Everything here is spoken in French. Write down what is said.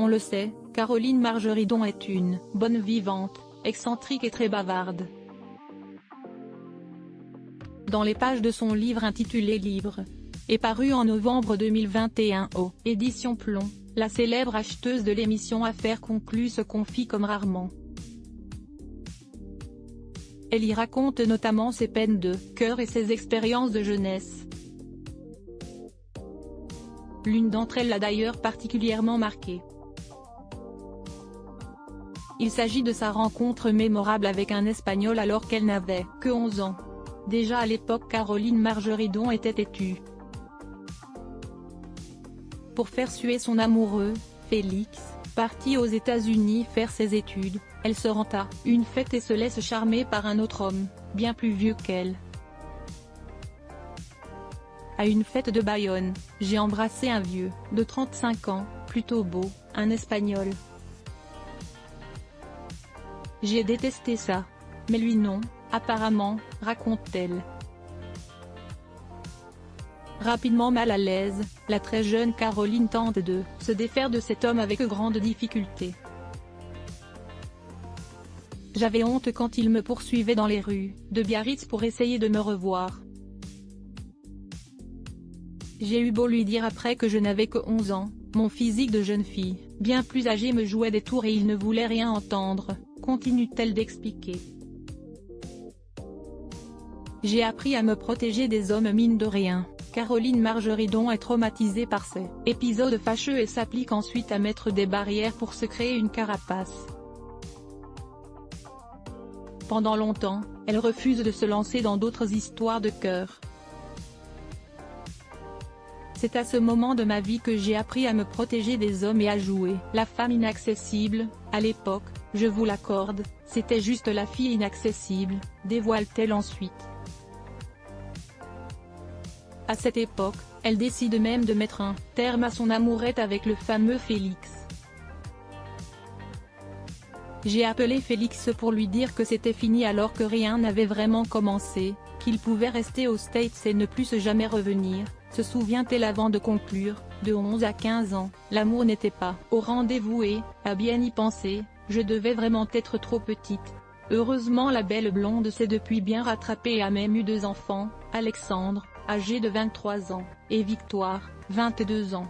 On le sait, Caroline Margeridon est une bonne vivante, excentrique et très bavarde. Dans les pages de son livre intitulé Libre, et paru en novembre 2021 aux Éditions Plomb, la célèbre acheteuse de l'émission Affaires conclues se confie comme rarement. Elle y raconte notamment ses peines de cœur et ses expériences de jeunesse. L'une d'entre elles l'a d'ailleurs particulièrement marquée. Il s'agit de sa rencontre mémorable avec un Espagnol alors qu'elle n'avait que 11 ans. Déjà à l'époque, Caroline Margeridon était têtue. Pour faire suer son amoureux, Félix, partie aux États-Unis faire ses études, elle se rend à une fête et se laisse charmer par un autre homme, bien plus vieux qu'elle. À une fête de Bayonne, j'ai embrassé un vieux, de 35 ans, plutôt beau, un Espagnol. J'ai détesté ça. Mais lui non, apparemment, raconte-t-elle. Rapidement mal à l'aise, la très jeune Caroline tente de se défaire de cet homme avec grande difficulté. J'avais honte quand il me poursuivait dans les rues de Biarritz pour essayer de me revoir. J'ai eu beau lui dire après que je n'avais que 11 ans, mon physique de jeune fille, bien plus âgée me jouait des tours et il ne voulait rien entendre, continue-t-elle d'expliquer. J'ai appris à me protéger des hommes mine de rien. Caroline Margeridon est traumatisée par ces épisodes fâcheux et s'applique ensuite à mettre des barrières pour se créer une carapace. Pendant longtemps, elle refuse de se lancer dans d'autres histoires de cœur. C'est à ce moment de ma vie que j'ai appris à me protéger des hommes et à jouer la femme inaccessible. À l'époque, je vous l'accorde, c'était juste la fille inaccessible, dévoile-t-elle ensuite. À cette époque, elle décide même de mettre un terme à son amourette avec le fameux Félix. J'ai appelé Félix pour lui dire que c'était fini alors que rien n'avait vraiment commencé, qu'il pouvait rester aux States et ne plus jamais revenir, se souvient-elle avant de conclure. De 11 à 15 ans, l'amour n'était pas au rendez-vous et, à bien y penser, je devais vraiment être trop petite. Heureusement la belle blonde s'est depuis bien rattrapée et a même eu 2 enfants, Alexandre, âgé de 23 ans, et Victoire, 22 ans.